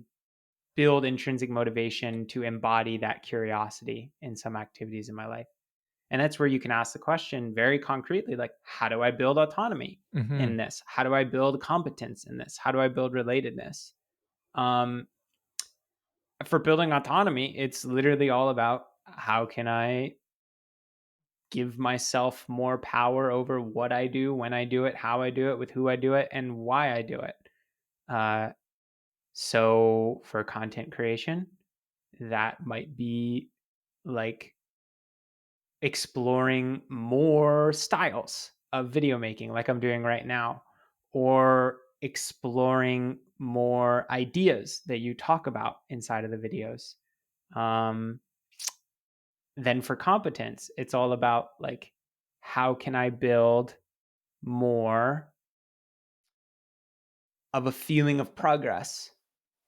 A: build intrinsic motivation to embody that curiosity in some activities in my life? And that's where you can ask the question very concretely, like, how do I build autonomy in
B: Mhm.
A: this? How do I build competence in this? How do I build relatedness? Um, for building autonomy, it's literally all about, how can I give myself more power over what I do, when I do it, how I do it, with who I do it, and why I do it. Uh, so for content creation, that might be like exploring more styles of video making, like I'm doing right now, or exploring more ideas that you talk about inside of the videos. Um, then for competence, it's all about, like, how can I build more of a feeling of progress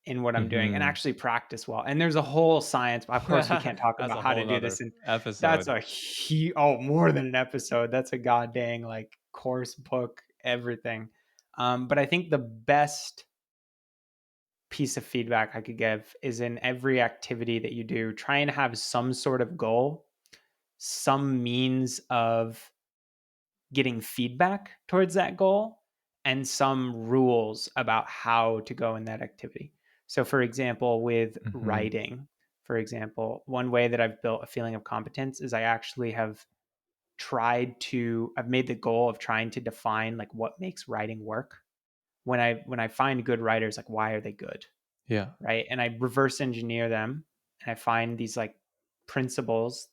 A: in what I'm doing and
B: Mhm.
A: actually practice well. And there's a whole science. Of course, we can't talk
B: That's
A: about
B: a
A: how to
B: whole
A: do this.
B: nother
A: And that's
B: episode.
A: a more than an episode. That's a goddamn, like, course book, everything. But I think the best piece of feedback I could give is, in every activity that you do, try and have some sort of goal, some means of getting feedback towards that goal, and some rules about how to go in that activity. So, for example, with
B: Mhm.
A: writing, for example, one way that I've built a feeling of competence is I actually have I've made the goal of trying to define, like, what makes writing work. When I find good writers, like, why are they good?
B: Yeah.
A: Right. And I reverse engineer them, and I find these, like, principles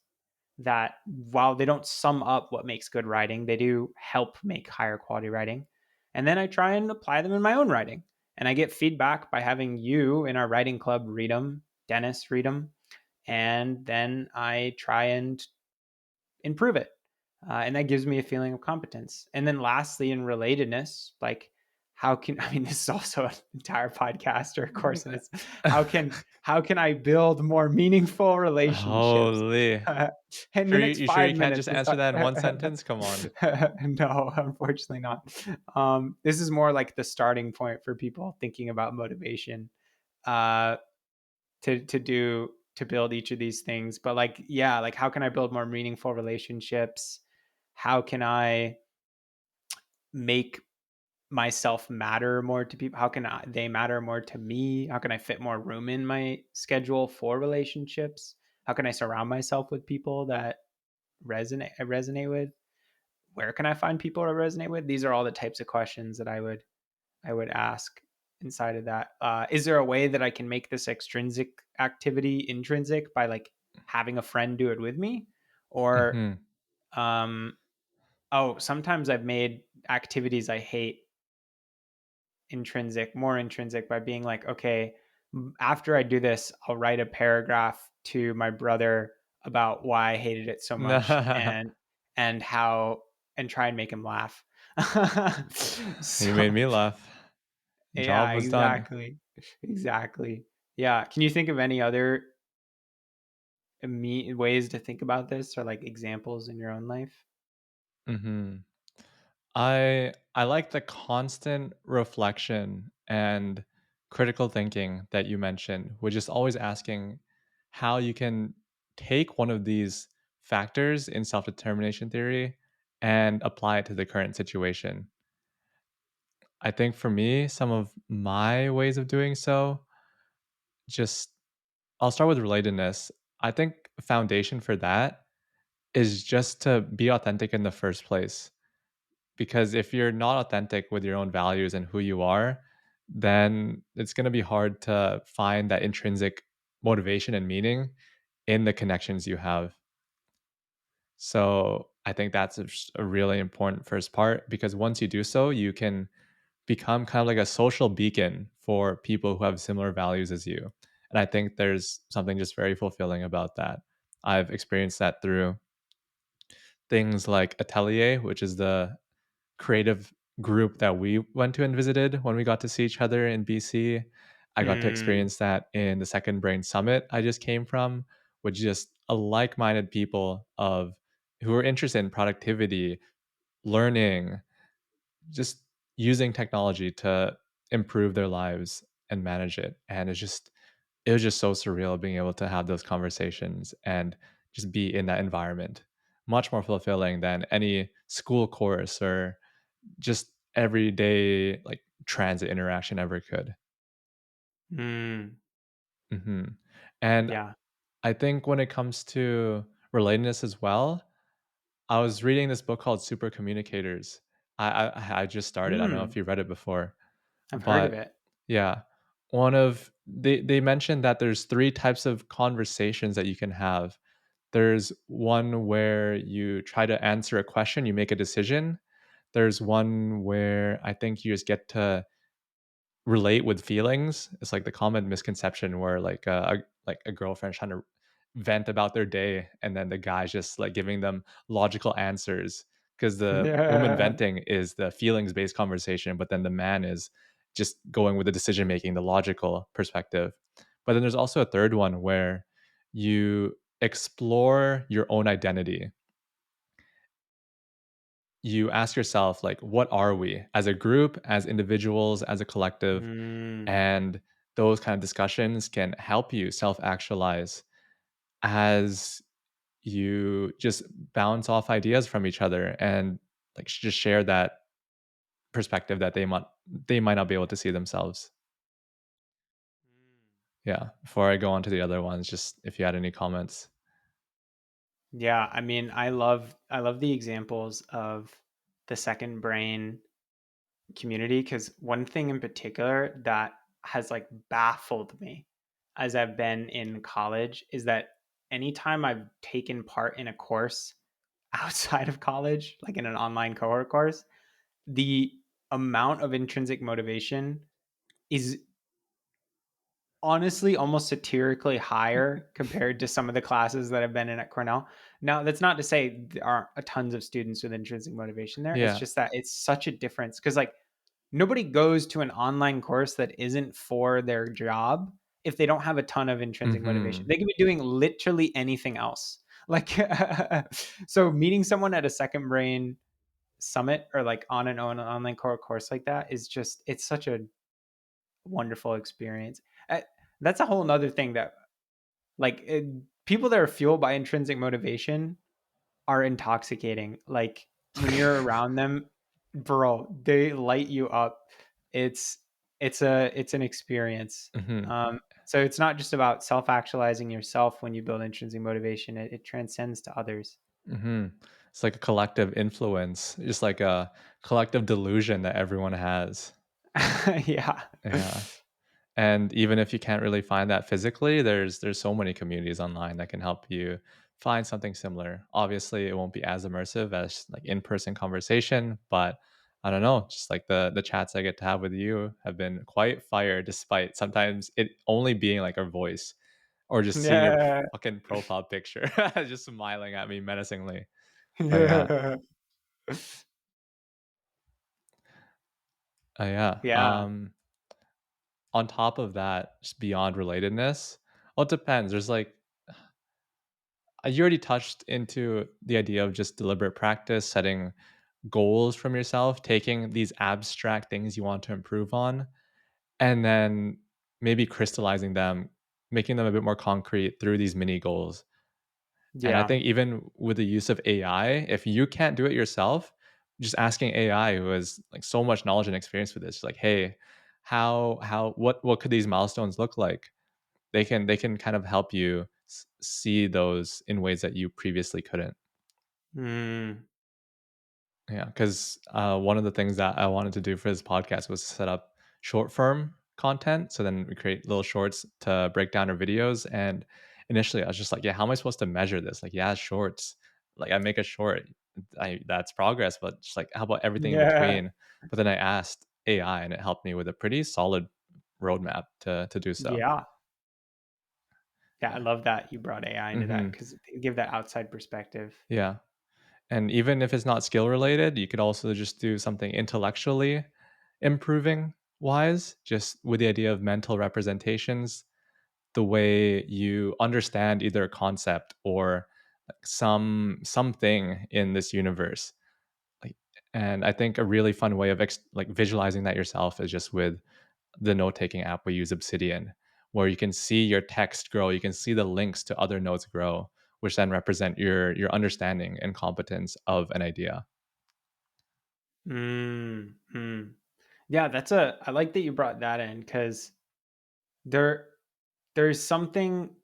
A: that, while they don't sum up what makes good writing, they do help make higher quality writing. And then I try and apply them in my own writing. And I get feedback by having you in our writing club read them, Dennis read them, and then I try and improve it. And that gives me a feeling of competence. And then lastly, in relatedness, like, how can I mean, this is also an entire podcast or a course, and it's how can I build more meaningful relationships?
B: Holy.
A: In the next
B: You sure
A: 5
B: you can't just
A: minutes, it's
B: answer that in one sentence? Come on.
A: no, unfortunately not. This is more like the starting point for people thinking about motivation, uh, to build each of these things. But like, yeah, like how can I build more meaningful relationships? How can I make myself matter more to people? How can they matter more to me? How can I fit more room in my schedule for relationships? How can I surround myself with people that resonate with? Where can I find people to resonate with? These are all the types of questions that I would ask inside of that. Is there a way that I can make this extrinsic activity intrinsic by like having a friend do it with me? Or
B: Mhm.
A: um, oh, sometimes I've made activities I hate more intrinsic by being like, okay, after I do this, I'll write a paragraph to my brother about why I hated it so much and how and try and make him laugh.
B: You made
A: So
B: me laugh.
A: yeah,
B: Job was done.
A: exactly. Exactly. Yeah. Can you think of any other ways to think about this or like examples in your own life?
B: Mhm. I like the constant reflection and critical thinking that you mentioned, which is always asking how you can take one of these factors in self-determination theory and apply it to the current situation. I think for me, some of my ways of doing so, just I'll start with relatedness. I think a foundation for that is just to be authentic in the first place. Because if you're not authentic with your own values and who you are, then it's going to be hard to find that intrinsic motivation and meaning in the connections you have. So I think that's a really important first part because once you do so, you can become kind of like a social beacon for people who have similar values as you. And I think there's something just very fulfilling about that. I've experienced that through things like Atelier, which is the creative group that we went to and visited when we got to see each other in BC. I got to
A: Mm,
B: experience that in the Second Brain Summit I just came from, with just a like-minded people of who are interested in productivity, learning, just using technology to improve their lives and manage it. And it was just so surreal being able to have those conversations and just be in that environment. Much more fulfilling than any school course or just everyday like transit interaction ever could.
A: mm,
B: Mhm. And
A: yeah.
B: I think when it comes to relatedness as well, I was reading this book called Super Communicators. I just started. I don't know if
A: Mm,
B: you read it before,
A: I've heard of
B: but
A: it.
B: yeah, one of they mentioned that there's three types of conversations that you can have. There's one where you try to answer a question, you make a decision. There's one where I think you just get to relate with feelings. It's like the common misconception where like a girlfriend trying to vent about their day, and then the guy's just like giving them logical answers because the woman
A: Yeah.
B: venting is the feelings based conversation, but then the man is just going with the decision making, the logical perspective. But then there's also a third one where you explore your own identity. You ask yourself like, what are we as a group, as individuals, as a collective?
A: Mm,
B: And those kind of discussions can help you self actualize as you just bounce off ideas from each other and like just share that perspective that they might not be able to see themselves. Yeah. Before I go on to the other ones, just if you had any comments.
A: yeah, I mean, I love the examples of the second brain community because one thing in particular that has like baffled me as I've been in college is that anytime I've taken part in a course outside of college, like in an online cohort course, the amount of intrinsic motivation is honestly almost satirically higher compared to some of the classes that I've been in at Cornell. Now, that's not to say there aren't a tons of students with intrinsic motivation there. It's
B: Yeah.
A: just that it's such a difference because like nobody goes to an online course that isn't for their job if they don't have a ton of intrinsic motivation.
B: Mhm.
A: They could be doing literally anything else. Like, so meeting someone at a Second Brain summit or like on an online course like that is just, it's such a wonderful experience. Uh, That's a whole nother thing that like people that are fueled by intrinsic motivation are intoxicating. Like when you're around them, bro, they light you up. It's it's an experience.
B: Mhm.
A: So it's not just about self actualizing yourself when you build intrinsic motivation. It transcends to others.
B: Mhm. It's like a collective influence, just like a collective delusion that everyone has.
A: Yeah.
B: Yeah. And even if you can't really find that physically, there's so many communities online that can help you find something similar. Obviously, it won't be as immersive as like in-person conversation, but I don't know, just like the chats I get to have with you have been quite fire despite sometimes it only being like our voice or just seeing your
A: Yeah.
B: fucking profile picture just smiling at me menacingly. But yeah.
A: Yeah.
B: Yeah.
A: Yeah.
B: On top of that, just beyond relatedness, well, it depends. There's like you already touched into the idea of just deliberate practice, setting goals from yourself, taking these abstract things you want to improve on, and then maybe crystallizing them, making them a bit more concrete through these mini goals. And I
A: Yeah.
B: think even with the use of AI, if you can't do it yourself, just asking AI, who has like so much knowledge and experience with this, like, hey, what could these milestones look like? They can kind of help you see those in ways that you previously couldn't.
A: Mm.
B: Yeah, because one of the things that I wanted to do for this podcast was set up short form content. So then we create little shorts to break down our videos. And initially, I was just like, yeah, how am I supposed to measure this? Like, yeah, shorts. Like, I make a short, that's progress. But just like, how about everything in
A: Yeah.
B: between? But then I asked AI, and it helped me with a pretty solid roadmap to do so.
A: Yeah. Yeah. I
B: Yeah.
A: love that you brought AI into that
B: Hmm.
A: because give that outside perspective.
B: Yeah. And even if it's not skill related, you could also just do something intellectually improving wise, just with the idea of mental representations, the way you understand either a concept or like something in this universe. Like, and I think a really fun way of like visualizing that yourself is just with the note taking app we use, Obsidian, where you can see your text grow, you can see the links to other notes grow, which then represent your understanding and competence of an idea.
A: Mm, mm. Yeah, I like that you brought that in because there there's something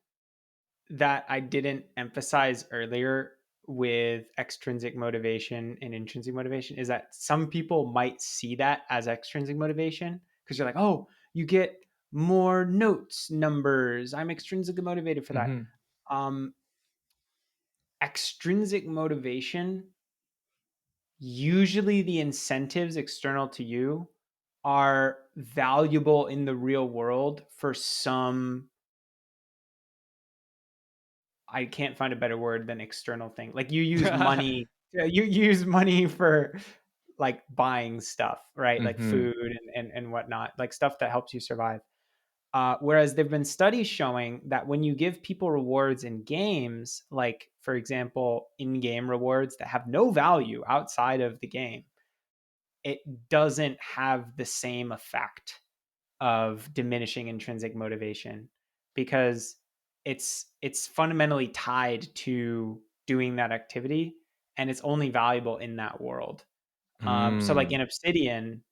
A: that I didn't emphasize earlier with extrinsic motivation and intrinsic motivation is that some people might see that as extrinsic motivation because you're like, oh, you get more notes, numbers. I'm extrinsically motivated for that.
B: Hmm.
A: Um, Extrinsic motivation, usually the incentives external to you are valuable in the real world for some, I can't find a better word than external thing. Like you use money, you use money for like buying stuff, right? Like
B: Hmm.
A: food and whatnot, like stuff that helps you survive. Whereas there have been studies showing that when you give people rewards in games, like for example, in-game rewards that have no value outside of the game, it doesn't have the same effect of diminishing intrinsic motivation because it's fundamentally tied to doing that activity and it's only valuable in that world. So like
B: Mm.
A: in Obsidian,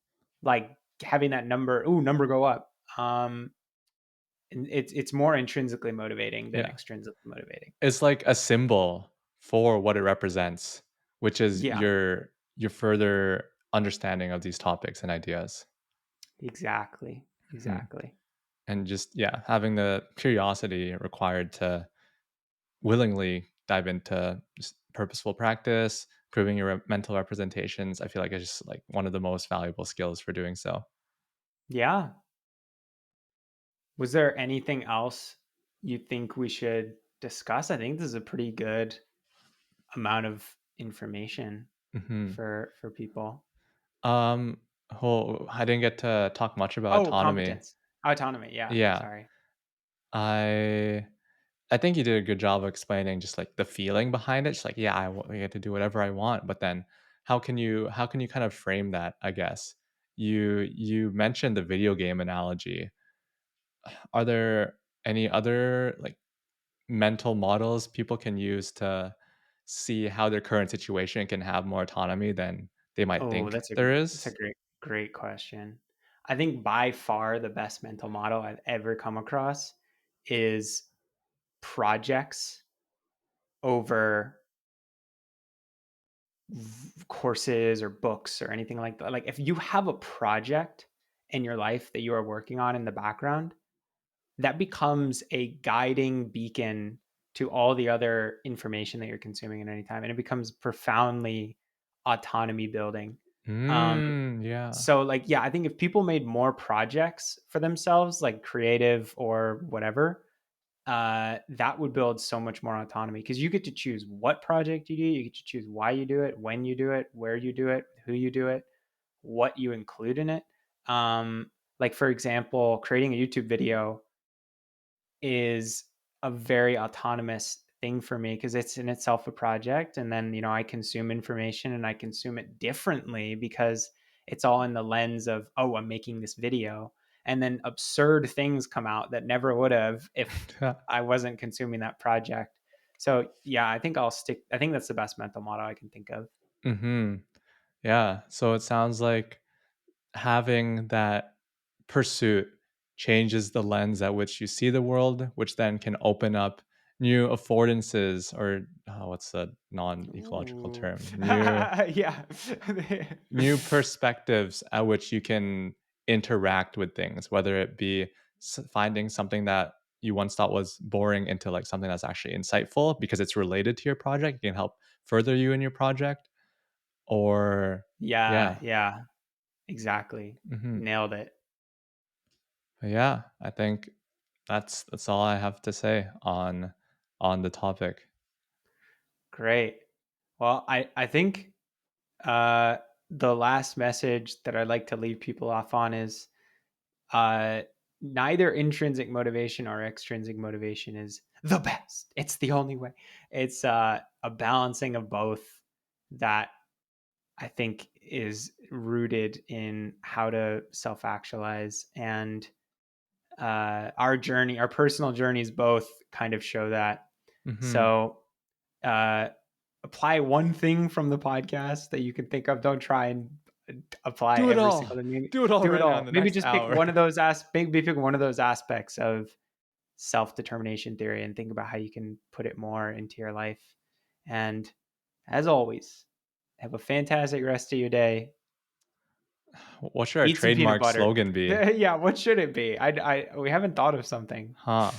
A: like having that number go up, and it's more intrinsically motivating than
B: Yeah.
A: extrinsically motivating.
B: It's like a symbol for what it represents, which is
A: Yeah,
B: your further understanding of these topics and ideas.
A: exactly,
B: Mhm.
A: exactly.
B: And just yeah, having the curiosity required to willingly dive into just purposeful practice, proving your mental representations, I feel like it's just like one of the most valuable skills for doing so.
A: Yeah. Was there anything else you think we should discuss? I think this is a pretty good amount of information
B: Mhm.
A: for people.
B: Oh, I didn't get to talk much about
A: Oh,
B: autonomy.
A: competence. Autonomy, yeah,
B: Yeah,
A: sorry.
B: I I think you did a good job of explaining just like the feeling behind it. Just like, yeah, I get to do whatever I want, but then how can you kind of frame that? I guess you mentioned the video game analogy. Are there any other like mental models people can use to see how their current situation can have more autonomy than they might
A: Oh,
B: think there
A: that's a
B: is?
A: great question. I think by far the best mental model I've ever come across is projects over courses or books or anything like that. Like if you have a project in your life that you are working on in the background, that becomes a guiding beacon to all the other information that you're consuming at any time, and it becomes profoundly autonomy building. Um,
B: Yeah.
A: so like yeah, I think if people made more projects for themselves, like creative or whatever, that would build so much more autonomy because you get to choose what project you do, you get to choose why you do it, when you do it, where you do it, who you do it, what you include in it. Like for example, creating a YouTube video is a very autonomous thing for me because it's in itself a project, and then I consume information and I consume it differently because it's all in the lens of, oh, I'm making this video, and then absurd things come out that never would have if I wasn't consuming that project. So yeah, I think that's the best mental model I can think of.
B: Mhm. Yeah, so it sounds like having that pursuit changes the lens at which you see the world, which then can open up new affordances or what's the non-ecological
A: Ooh.
B: term?
A: Yeah.
B: New perspectives at which you can interact with things, whether it be finding something that you once thought was boring into like something that's actually insightful because it's related to your project, it can help further you in your project, or
A: Yeah,
B: yeah.
A: yeah, exactly.
B: Mhm.
A: Nailed it.
B: But yeah, I think that's all I have to say on the topic.
A: Great. Well, I think uh, the last message that I'd like to leave people off on is uh, neither intrinsic motivation or extrinsic motivation is the best. It's the only way. It's a balancing of both that I think is rooted in how to self actualize. And our personal journeys both kind of show that.
B: Mhm.
A: So, uh, apply one thing from the podcast that you can think of. Don't try and apply
B: Do it
A: every single
B: all.
A: thing. Maybe
B: Do it all
A: do it
B: right now in
A: all.
B: the
A: Maybe
B: next
A: just pick
B: hour.
A: one of those maybe pick one of those aspects of self determination theory and think about how you can put it more into your life. And as always, have a fantastic rest of your day.
B: What should our
A: Eat some peanut
B: trademark
A: butter.
B: slogan be?
A: Yeah, what should it be? We haven't thought of something.
B: Huh.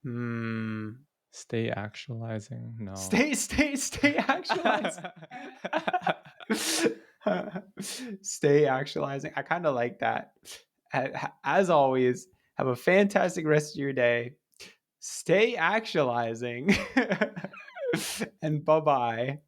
A: Hmm.
B: Stay actualizing? No.
A: Stay actualized. Stay actualizing. I kind of like that. As always, have a fantastic rest of your day. Stay actualizing. And bye bye.